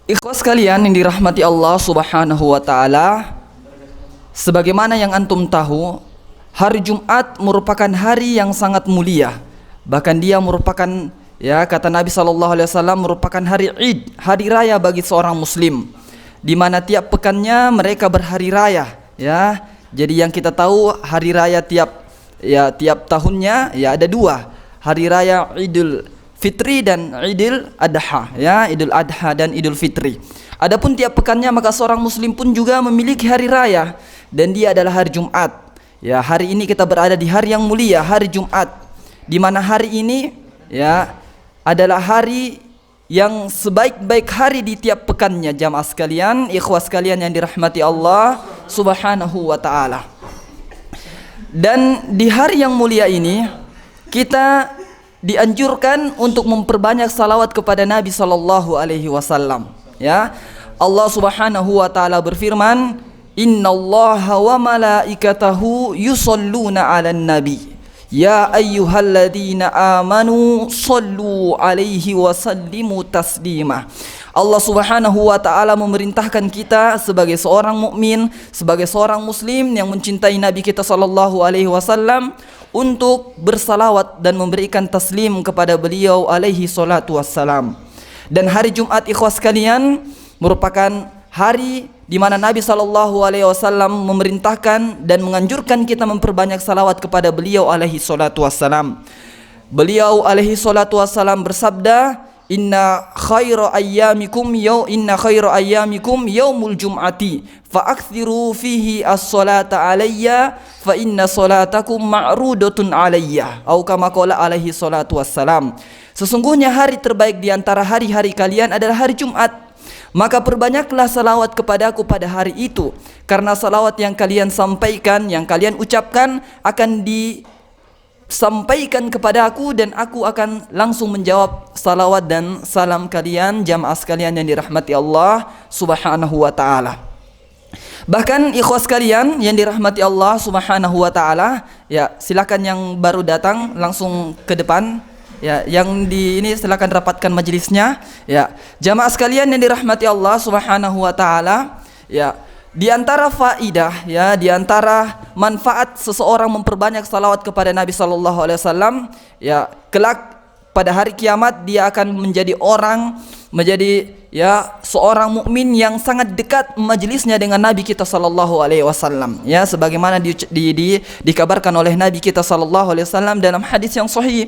Ikhwas sekalian yang dirahmati Allah Subhanahu wa taala, sebagaimana yang antum tahu, hari Jumat merupakan hari yang sangat mulia. Bahkan dia merupakan, ya kata Nabi sallallahu alaihi wasallam, merupakan hari Id, hari raya bagi seorang muslim, di mana tiap pekannya mereka berhari raya, ya. Jadi yang kita tahu hari raya tiap tahunnya ya ada dua, hari raya Idul Fitri dan Idul Adha, ya, Idul Adha dan Idul Fitri. Adapun tiap pekannya maka seorang muslim pun juga memiliki hari raya, dan dia adalah hari Jumat. Ya, hari ini kita berada di hari yang mulia, hari Jumat, di mana hari ini ya adalah hari yang sebaik-baik hari di tiap pekannya, jamaah sekalian, ikhwas sekalian yang dirahmati Allah Subhanahu wa taala. Dan di hari yang mulia ini kita dianjurkan untuk memperbanyak salawat kepada Nabi sallallahu alaihi wasallam, ya. Allah Subhanahu wa taala berfirman, "Innallaha wa malaikatahu yusholluna 'alan nabi. Ya ayyuhalladzina amanu shallu 'alaihi wa sallimu taslima." Allah Subhanahu wa taala memerintahkan kita sebagai seorang mukmin, sebagai seorang muslim yang mencintai Nabi kita sallallahu alaihi wasallam, untuk bersalawat dan memberikan taslim kepada beliau alaihi salatu wassalam. Dan hari Jumat, ikhwas sekalian, merupakan hari di mana Nabi sallallahu alaihi wasallam memerintahkan dan menganjurkan kita memperbanyak salawat kepada beliau alaihi salatu wassalam. Beliau alaihi salatu wassalam bersabda, Inna khaira ayyamikum yaumul jum'ati fa'aktsiru fihi as-salata alayya fa inna salatakum ma'rudatun alayya, atau kama qala alaihi salatu wassalam. Sesungguhnya hari terbaik di antara hari-hari kalian adalah hari Jumat, maka perbanyaklah salawat kepadaku pada hari itu, karena salawat yang kalian sampaikan, yang kalian ucapkan akan disampaikan kepada aku, dan aku akan langsung menjawab salawat dan salam kalian, jamaah sekalian yang dirahmati Allah Subhanahu wa taala. Bahkan ikhwas sekalian yang dirahmati Allah Subhanahu wa taala, ya silakan yang baru datang langsung ke depan, ya, yang di ini silakan rapatkan majelisnya, ya. Jamaah sekalian yang dirahmati Allah Subhanahu wa taala, ya, di antara faidah, ya, di antara manfaat seseorang memperbanyak salawat kepada Nabi sallallahu alaihi wasallam, ya, kelak pada hari kiamat dia akan menjadi seorang mukmin yang sangat dekat majelisnya dengan Nabi kita sallallahu alaihi wasallam, ya, sebagaimana dikabarkan oleh Nabi kita sallallahu alaihi wasallam dalam hadis yang sahih.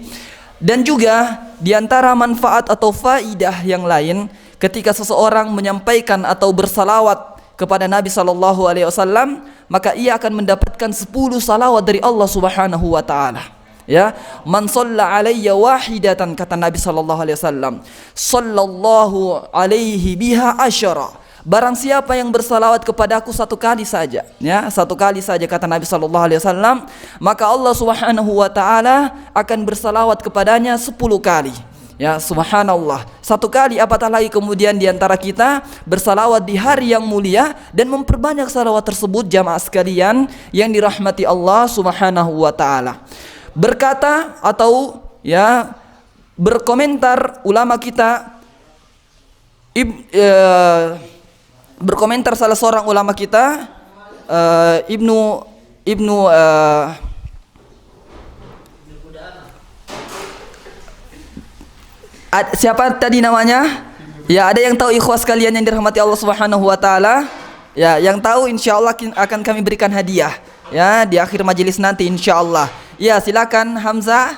Dan juga di antara manfaat atau faidah yang lain, ketika seseorang menyampaikan atau bersalawat kepada Nabi sallallahu alaihi wasallam, maka ia akan mendapatkan 10 salawat dari Allah Subhanahu wa taala. Ya, man shalla alayya wahidatan, kata Nabi sallallahu alaihi wasallam, sallallahu alaihi biha asyara. Barang siapa yang bersalawat kepadaku satu kali saja, ya, satu kali saja, kata Nabi sallallahu alaihi wasallam, maka Allah Subhanahu wa taala akan bersalawat kepadanya 10 kali. Ya, subhanallah. Satu kali, apatah lagi kemudian di antara kita bersalawat di hari yang mulia dan memperbanyak salawat tersebut, jamaah sekalian yang dirahmati Allah Subhanahu wa taala. Berkata atau ya berkomentar ulama kita, berkomentar salah seorang ulama kita, siapa tadi namanya? Ya, ada yang tahu ikhwas kalian yang dirahmati Allah Subhanahu wa taala? Ya, yang tahu insyaallah akan kami berikan hadiah, ya, di akhir majelis nanti insyaallah. Ya, silakan Hamzah.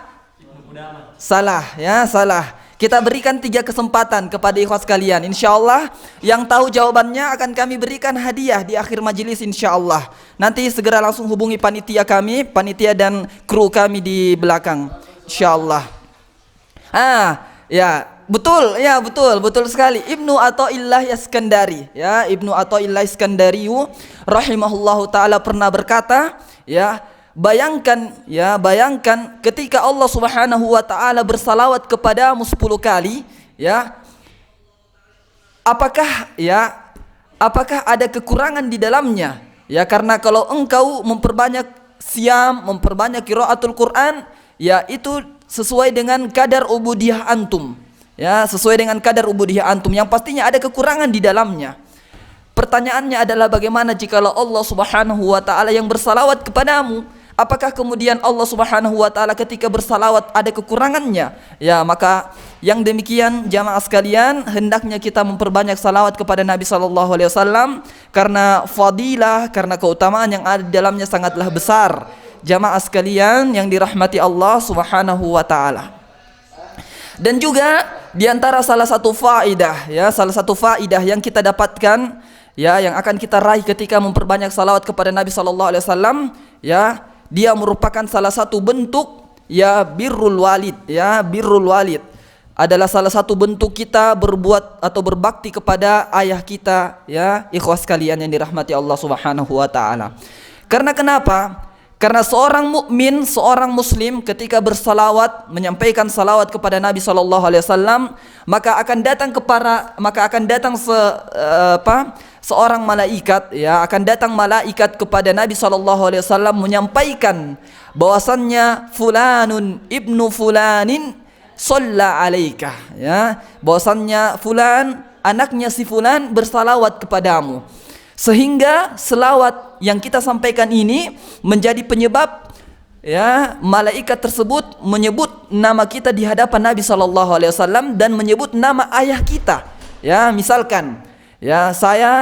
Salah, ya, salah. Kita berikan 3 kesempatan kepada ikhwas kalian. Insyaallah yang tahu jawabannya akan kami berikan hadiah di akhir majelis insyaallah. Nanti segera langsung hubungi panitia kami, panitia dan kru kami di belakang insyaallah. Ya, betul, ya, betul sekali. Ibnu Athaillah Iskandari, ya, Ibnu Athaillah Iskandari rahimahullahu taala pernah berkata, ya, bayangkan ketika Allah Subhanahu wa taala bersalawat kepadamu 10 kali, ya, apakah ada kekurangan di dalamnya? Ya, karena kalau engkau memperbanyak siam, memperbanyak qiraatul Quran, ya, itu sesuai dengan kadar ubudiyah antum. ya, sesuai dengan kadar ubudiyah antum yang pastinya ada kekurangan di dalamnya. Pertanyaannya adalah bagaimana jikalau Allah Subhanahu wa taala yang bersalawat kepadamu? Apakah kemudian Allah Subhanahu wa taala ketika bersalawat ada kekurangannya? Ya, maka yang demikian jamaah sekalian, hendaknya kita memperbanyak salawat kepada Nabi sallallahu alaihi wasallam karena fadilah, karena keutamaan yang ada di dalamnya sangatlah besar. Jamaah sekalian yang dirahmati Allah Subhanahu wa taala. Dan juga di antara salah satu faidah, ya, salah satu faidah yang kita dapatkan, ya, yang akan kita raih ketika memperbanyak salawat kepada Nabi sallallahu alaihi wasallam, ya, dia merupakan salah satu bentuk, ya, birrul walid, ya, birrul walid adalah salah satu bentuk kita berbuat atau berbakti kepada ayah kita, ya, ikhwas sekalian yang dirahmati Allah Subhanahu wa taala. Karena kenapa? Karena seorang mukmin, seorang muslim ketika bersalawat, menyampaikan salawat kepada Nabi sallallahu alaihi wasallam, maka akan datang seorang malaikat, ya, akan datang malaikat kepada Nabi sallallahu alaihi wasallam menyampaikan bahwasannya fulanun ibnu fulanin shalla alaika, ya, bahwasannya fulan anaknya si fulan bersalawat kepadamu. Sehingga selawat yang kita sampaikan ini menjadi penyebab, ya, malaikat tersebut menyebut nama kita di hadapan Nabi sallallahu alaihi wasallam dan menyebut nama ayah kita. Ya, misalkan, ya,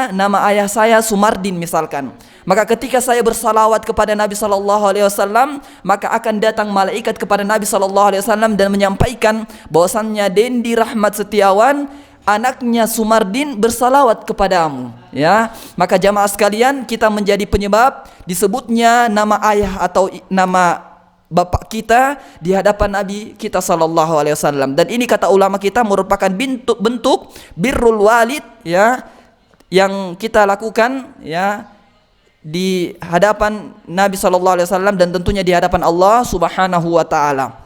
nama ayah saya Sumardin misalkan. Maka ketika saya bersalawat kepada Nabi sallallahu alaihi wasallam, maka akan datang malaikat kepada Nabi sallallahu alaihi wasallam dan menyampaikan bahwasannya Dendi Rahmat Setiawan anaknya Sumardin bersalawat kepadamu, ya. Maka jamaah sekalian, kita menjadi penyebab disebutnya nama ayah atau nama bapak kita di hadapan Nabi kita sallallahu alaihi wasallam. Dan ini kata ulama kita merupakan bentuk birrul walid, ya, yang kita lakukan, ya, di hadapan Nabi sallallahu alaihi wasallam dan tentunya di hadapan Allah Subhanahu wa taala.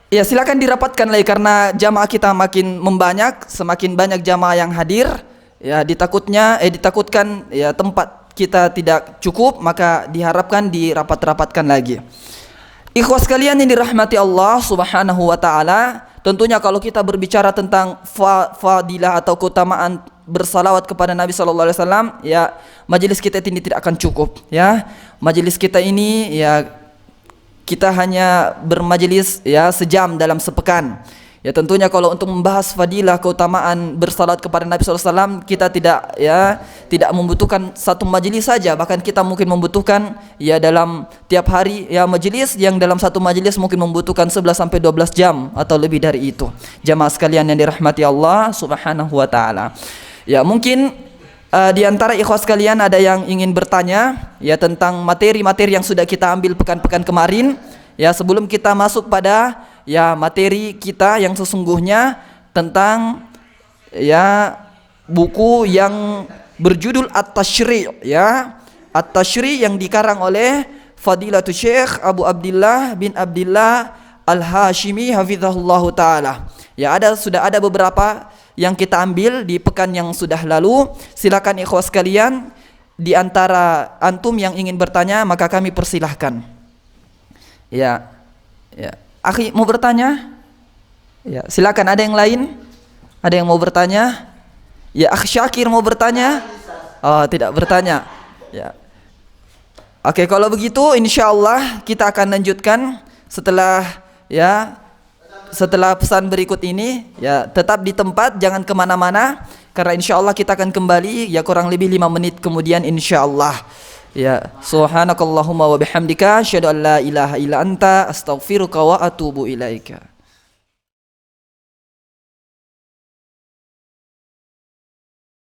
Ya, silakan dirapatkan lagi karena jamaah kita makin membanyak, semakin banyak jamaah yang hadir, ya, ditakutkan ya tempat kita tidak cukup, maka diharapkan dirapat-rapatkan lagi. Ikhwas sekalian yang dirahmati Allah Subhanahu wa taala, tentunya kalau kita berbicara tentang fadilah atau keutamaan bersalawat kepada Nabi sallallahu alaihi wasallam, ya, majelis kita ini tidak akan cukup, ya. Majelis kita ini, ya, kita hanya bermajelis, ya, sejam dalam sepekan. Ya, tentunya kalau untuk membahas fadilah keutamaan bersalawat kepada Nabi sallallahu alaihi wasallam, kita tidak membutuhkan satu majelis saja, bahkan kita mungkin membutuhkan, ya, dalam tiap hari, ya, majelis yang dalam satu majelis mungkin membutuhkan 11 sampai 12 jam atau lebih dari itu. Jamaah sekalian yang dirahmati Allah Subhanahu wa taala. Ya, mungkin di antara ikhwas kalian ada yang ingin bertanya, ya, tentang materi-materi yang sudah kita ambil pekan-pekan kemarin, ya, sebelum kita masuk pada, ya, materi kita yang sesungguhnya tentang, ya, buku yang berjudul At-Tashri', ya, At-Tashri' yang dikarang oleh Fadilatul Syekh Abu Abdillah bin Abdillah Al-Hashimi hafizahullahu taala. Ya, sudah ada beberapa yang kita ambil di pekan yang sudah lalu. Silakan ikhwas sekalian, di antara antum yang ingin bertanya maka kami persilahkan. Ya. Ya. Akhi mau bertanya? Ya, silakan. Ada yang lain? Ada yang mau bertanya? Ya, Akhi Syakir mau bertanya? Oh, tidak bertanya. Ya. Oke, kalau begitu insyaallah kita akan lanjutkan setelah, ya, setelah pesan berikut ini, ya, tetap di tempat, jangan kemana-mana, karena insyaallah kita akan kembali, ya, kurang lebih 5 menit kemudian insyaallah. Ya, subhanakallahumma wa bihamdika asyhadu an la ilaha illa anta astaghfiruka wa atubu ilaika.